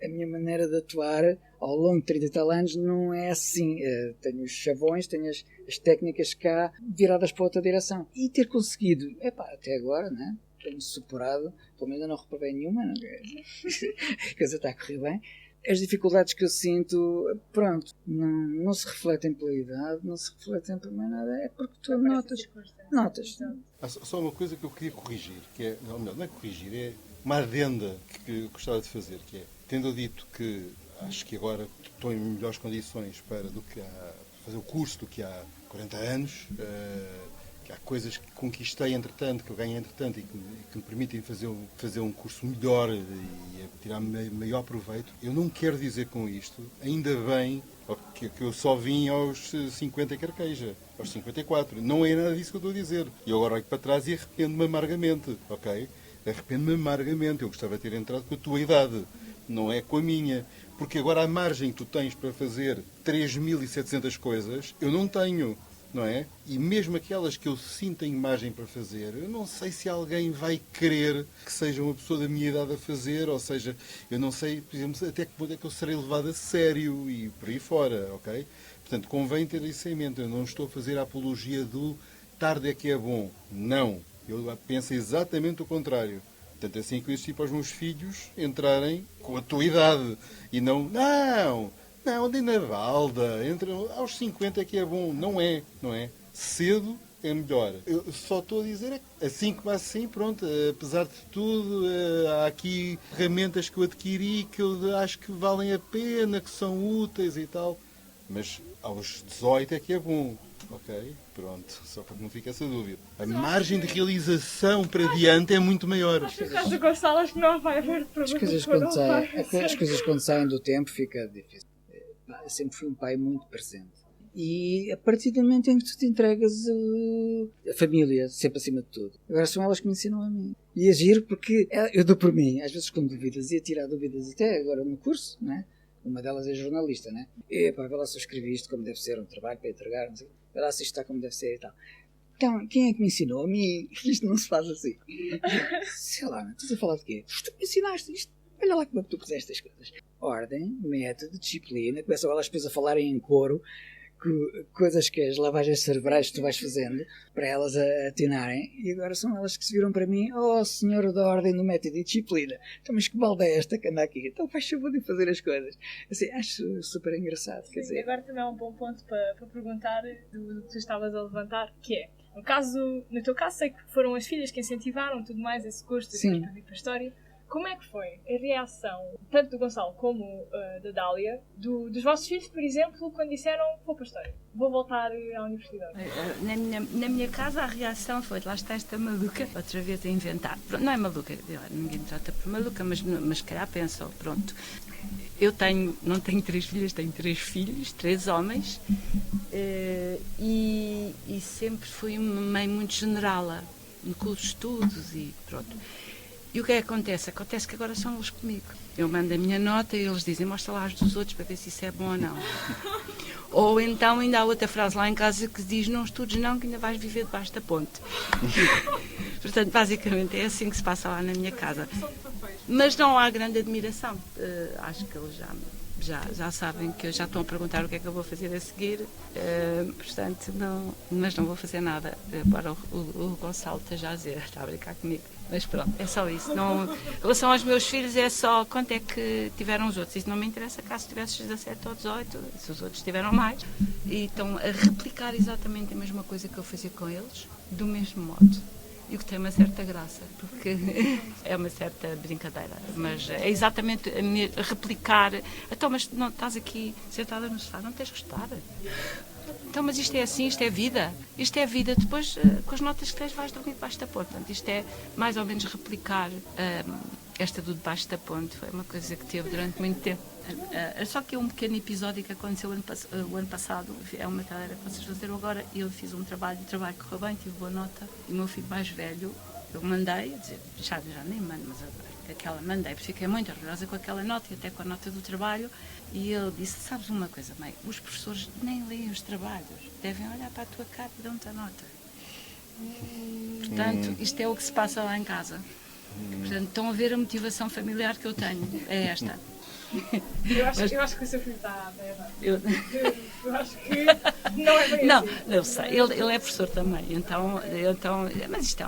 a minha maneira de atuar ao longo de 30 e tal anos não é assim. Tenho os chavões, tenho as técnicas cá viradas para outra direção. E ter conseguido, até agora, né? Tenho superado, pelo menos eu não reprovei nenhuma, não, a coisa está a correr bem. As dificuldades que eu sinto, pronto, não se refletem pela idade, não se refletem por mais nada, é porque tu notas. Há só uma coisa que eu queria corrigir, que é, não é corrigir, é uma adenda que eu gostava de fazer, que é, tendo dito que acho que agora estou em melhores condições para fazer o curso do que há 40 anos, que há coisas que conquistei entretanto, que eu ganhei entretanto e que me permitem fazer um curso melhor e tirar maior proveito. Eu não quero dizer com isto, ainda bem que eu só vim aos 50 carqueja, aos 54. Não é nada disso que eu estou a dizer. E eu agora olho para trás e arrependo-me amargamente, ok? Arrependo-me amargamente. Eu gostava de ter entrado com a tua idade, não é com a minha. Porque agora a margem que tu tens para fazer 3.700 coisas, eu não tenho. Não é? E mesmo aquelas que eu sinto a imagem para fazer, eu não sei se alguém vai querer que seja uma pessoa da minha idade a fazer, ou seja, eu não sei, por exemplo, até que ponto é que eu serei levado a sério e por aí fora, ok? Portanto, convém ter isso em mente. Eu não estou a fazer a apologia do tarde é que é bom. Não. Eu penso exatamente o contrário. Portanto, é assim que eu insisto para os meus filhos entrarem com a tua idade e não andem na balda, aos 50 é que é bom. Não é. Cedo é melhor. Eu só estou a dizer, assim como assim, pronto, apesar de tudo, há aqui ferramentas que eu adquiri que eu acho que valem a pena, que são úteis e tal. Mas aos 18 é que é bom. Ok? Pronto, só para que não fique essa dúvida. A margem de realização para diante é muito maior. Acho que no caso do Gonçalo, acho que não vai haver problema. As coisas quando saem do tempo fica difícil. Eu sempre fui um pai muito presente. E a partir do momento em que tu te entregas a família, sempre acima de tudo. Agora são elas que me ensinam a mim. E é giro porque eu dou por mim, às vezes com dúvidas, ia tirar dúvidas até agora no curso, né? Uma delas é jornalista, né? Vê lá se eu escrevi isto como deve ser, um trabalho para entregar, não sei. Vê lá se isto está como deve ser e tal. Então, quem é que me ensinou? A mim, isto não se faz assim. Sei lá, estás a falar de quê? Tu me ensinaste isto. Olha lá como é que tu puseste as coisas. Ordem, método, disciplina. Começam elas depois a falarem em coro, coisas que as lavagens cerebrais que tu vais fazendo para elas atinarem. E agora são elas que se viram para mim: oh, senhora da ordem, do método e disciplina. Então, mas que balda é esta que anda aqui? Então faz favor de fazer as coisas. Assim, acho super engraçado. Sim, quer dizer. Agora também é um bom ponto para perguntar do que tu estavas a levantar, que é, no teu caso, sei que foram as filhas que incentivaram tudo mais esse curso de para vir para a história. Como é que foi a reação, tanto do Gonçalo como da Dália, dos vossos filhos, por exemplo, quando disseram: vou para a história, vou voltar à universidade? Na minha casa a reação foi: lá está esta maluca, outra vez a inventar. Não é maluca, ninguém me trata por maluca, mas se calhar pensam, pronto. Eu não tenho 3 filhas, tenho 3 filhos, 3 homens, e sempre fui uma mãe muito generala, com os estudos e pronto. E o que é que acontece? Acontece que agora são eles comigo. Eu mando a minha nota e eles dizem, mostra lá as dos outros para ver se isso é bom ou não. Ou então ainda há outra frase lá em casa que diz, não estudes não, que ainda vais viver debaixo da ponte. Portanto, basicamente é assim que se passa lá na minha casa. Mas não há grande admiração. Acho que eles já sabem que já estão a perguntar o que é que eu vou fazer a seguir. Portanto, mas não vou fazer nada. Para o Gonçalo esteja a dizer, está a brincar comigo. Mas pronto, é só isso. Não, em relação aos meus filhos, é só quanto é que tiveram os outros. Isso não me interessa caso tivesses 17 ou 18, se os outros tiveram mais. E estão a replicar exatamente a mesma coisa que eu fazia com eles, do mesmo modo. E o que tem uma certa graça, porque é uma certa brincadeira, mas é exatamente replicar. Então, mas não estás aqui sentada no sofá, não tens que estar. Então, mas isto é assim, isto é vida. Isto é vida. Depois, com as notas que tens, vais dormir debaixo da ponte. Portanto, isto é mais ou menos replicar esta do debaixo da ponte. Foi uma coisa que teve durante muito tempo. Só que é um pequeno episódio que aconteceu o ano passado. É uma tarefa que vocês fizeram agora. Eu fiz um trabalho, o trabalho correu bem, tive boa nota. E o meu filho mais velho, eu mandei, já nem mando, mas aquela mandei, porque fiquei muito orgulhosa com aquela nota e até com a nota do trabalho. E ele disse, sabes uma coisa, mãe, os professores nem leem os trabalhos, devem olhar para a tua cara e dão-te a nota. Portanto, isto é o que se passa lá em casa. Portanto, estão a ver a motivação familiar que eu tenho, é esta. Eu acho que o seu filho está errado. Eu acho que não é bem não, assim. Eu sei, ele é professor também, então, mas isto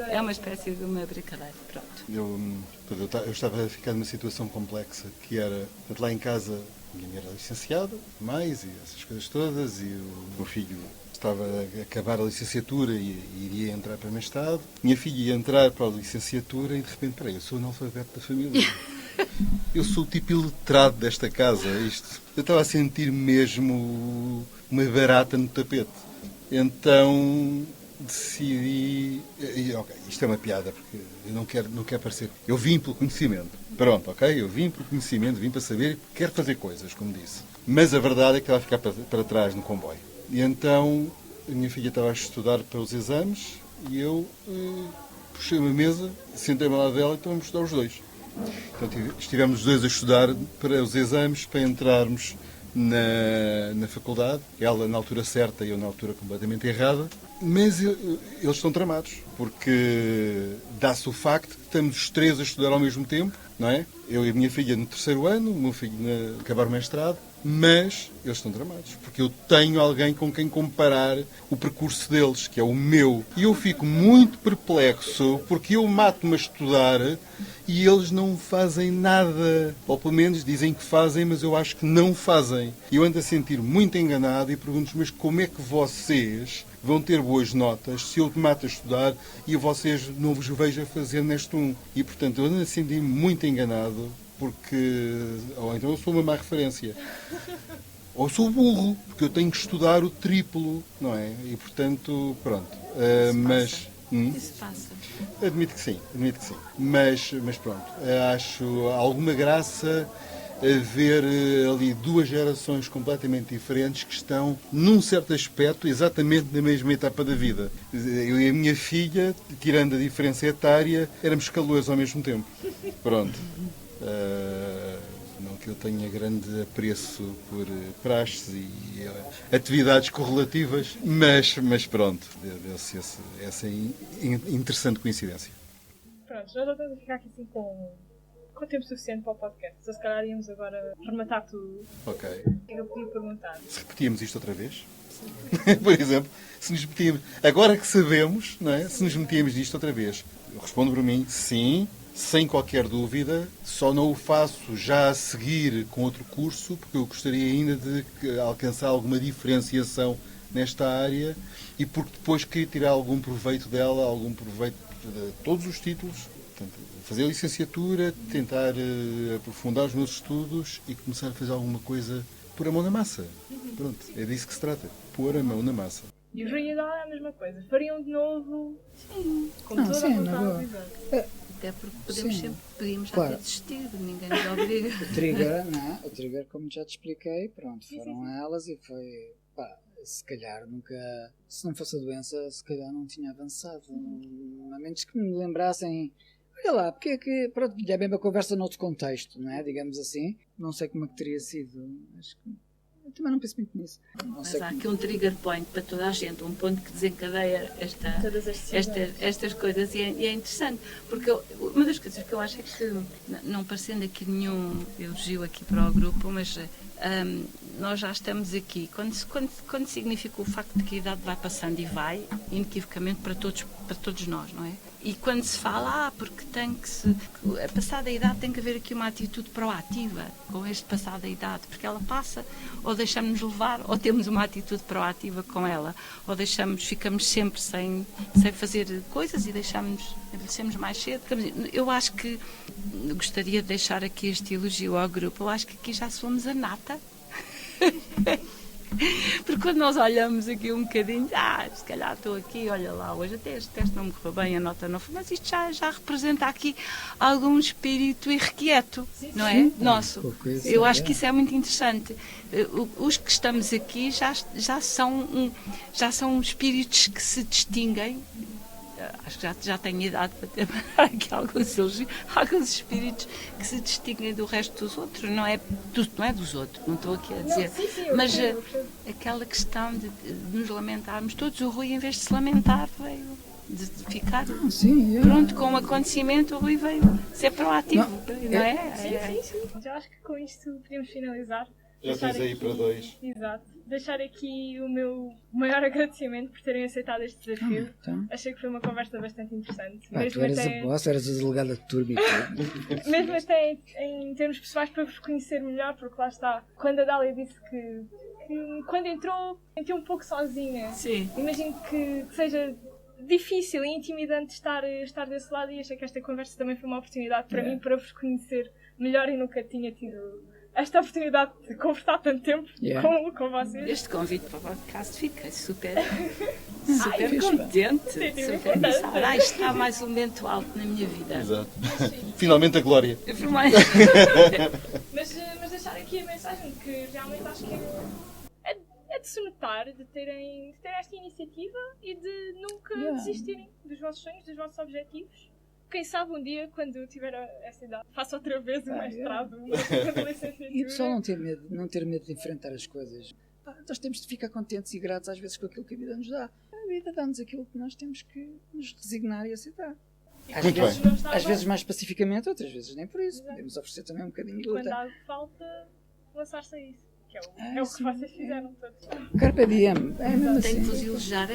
é uma espécie de uma brincadeira, pronto. Eu estava a ficar numa situação complexa, que era, portanto, lá em casa, minha mãe era licenciada, mais, e essas coisas todas, e o meu filho estava a acabar a licenciatura e iria entrar para o mestrado. Minha filha ia entrar para a licenciatura e, de repente, peraí, eu sou analfabeto da família. Eu sou o tipo iletrado desta casa. Eu estava a sentir mesmo uma barata no tapete. Então decidi. Ok, isto é uma piada, porque eu não quero parecer. Eu vim pelo conhecimento. Pronto, ok? Eu vim pelo conhecimento, vim para saber e quero fazer coisas, como disse. Mas a verdade é que estava a ficar para trás no comboio. E então a minha filha estava a estudar para os exames e eu puxei uma mesa, sentei-me ao lado dela e estávamos a estudar os dois. Então, estivemos os dois a estudar para os exames, para entrarmos na faculdade. Ela na altura certa e eu na altura completamente errada. Mas eles estão tramados, porque dá-se o facto que estamos os três a estudar ao mesmo tempo, não é? Eu e a minha filha no terceiro ano, o meu filho a acabar o mestrado, mas eles estão tramados, porque eu tenho alguém com quem comparar o percurso deles, que é o meu. E eu fico muito perplexo, porque eu mato-me a estudar e eles não fazem nada. Ou pelo menos dizem que fazem, mas eu acho que não fazem. E eu ando a sentir muito enganado e pergunto-me, mas como é que vocês vão ter boas notas se eu te mato a estudar e vocês não vos vejo a fazer neste um? E, portanto, eu ando a sentir muito enganado, porque ou então eu sou uma má referência, ou sou burro, porque eu tenho que estudar o triplo, não é? E, portanto, pronto. Mas... Isso passa. Admito que sim. Mas pronto, acho alguma graça a ver ali duas gerações completamente diferentes que estão, num certo aspecto, exatamente na mesma etapa da vida. Eu e a minha filha, tirando a diferença etária, éramos calores ao mesmo tempo. Pronto. Não que eu tenha grande apreço por praxes e atividades correlativas, mas pronto, deu-se essa interessante coincidência. Pronto, nós já estamos a ficar aqui assim com tempo suficiente para o podcast. Se calhar íamos agora rematar tudo. Ok. O que é que eu podia perguntar? Se repetíamos isto outra vez? Por exemplo, se nos metíamos... Agora que sabemos, não é? Se nos metíamos nisto outra vez. Eu respondo por mim, sim, sem qualquer dúvida. Só não o faço já a seguir com outro curso, porque eu gostaria ainda de alcançar alguma diferenciação nesta área e porque depois queria tirar algum proveito dela, algum proveito de todos os títulos. Portanto, fazer a licenciatura, tentar aprofundar os meus estudos e começar a fazer alguma coisa pôr a mão na massa. Pronto, é disso que se trata. Pôr a mão na massa. E o João e a Dália é a mesma coisa. Fariam de novo? Sim. Com toda sim, a na boa. vontade. Até porque podíamos já Claro. ter desistido, ninguém nos obriga. O trigger, como já te expliquei, pronto, foram elas e foi, pá, se calhar nunca, se não fosse a doença, se calhar não tinha avançado, a menos que me lembrassem, Explica lá, porque é que, pronto, já é bem uma conversa noutro contexto, não é? Digamos assim. Não sei como é que teria sido. Acho que... Eu também não penso muito nisso. Não Mas sei há como... aqui um trigger point para toda a gente, um ponto que desencadeia estas coisas e é interessante, porque uma das coisas que eu acho é que, não parecendo aqui nenhum elogio aqui para o grupo, mas nós já estamos aqui, quando significa o facto de que a idade vai passando e vai, inequivocamente para todos nós, não é? E quando se fala, porque a passada idade tem que haver aqui uma atitude proativa com este passada idade, porque ela passa, ou deixamos-nos levar, ou temos uma atitude proativa com ela, ou ficamos sempre sem fazer coisas e envelhecemos mais cedo. Eu acho que gostaria de deixar aqui este elogio ao grupo, eu acho que aqui já somos a nata. Porque quando nós olhamos aqui um bocadinho, se calhar estou aqui, olha lá, hoje até este teste não me correu bem, a nota não foi, mas isto já representa aqui algum espírito irrequieto, não é? Nosso. Eu acho que isso é muito interessante. Os que estamos aqui já são espíritos que se distinguem. Acho que já tenho idade para ter aqui alguns espíritos que se distinguem do resto dos outros, não é dos outros, não estou aqui a dizer, mas aquela questão de nos lamentarmos todos. O Rui, em vez de se lamentar, veio de ficar pronto com o acontecimento. O Rui veio ser proativo, não é? Sim. Já acho que com isto podemos finalizar. Já tens aí para 2. Exato. Deixar aqui o meu maior agradecimento por terem aceitado este desafio. Então. Achei que foi uma conversa bastante interessante. Tu eras a boss, eras a delegada de turma e tudo. Mesmo até em termos pessoais, para vos conhecer melhor, porque lá está, quando a Dália disse que quando entrou, sentiu um pouco sozinha. Sim. Imagino que seja difícil e intimidante estar desse lado, e achei que esta conversa também foi uma oportunidade para mim, para vos conhecer melhor, e nunca tinha tido esta oportunidade de conversar tanto tempo com vocês. Este convite para o podcast, fiquei super contente. Super nisso. Está mais um momento alto na minha vida. Exato. Finalmente a glória. Mas deixar aqui a mensagem que realmente acho que é de se notar, de terem esta iniciativa e de nunca desistirem dos vossos sonhos, dos vossos objetivos. Quem sabe um dia, quando tiver essa idade, faça outra vez o mestrado, uma licenciatura. E só não ter medo de enfrentar as coisas. Nós temos de ficar contentes e gratos às vezes com aquilo que a vida nos dá. A vida dá-nos aquilo que nós temos que nos resignar e aceitar. Às vezes mais pacificamente, outras vezes nem por isso. Podemos oferecer também um bocadinho de luta. Quando há falta, lançar-se a isso. Que é o que vocês fizeram todos. Carpe diem. Mesmo Tenho que vos elogiar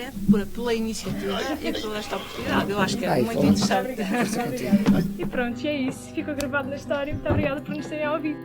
pela iniciativa e pela esta oportunidade. Eu acho que é muito interessante. Obrigada. E pronto, é isso. Ficou gravado na história. Muito obrigada por nos terem ouvido.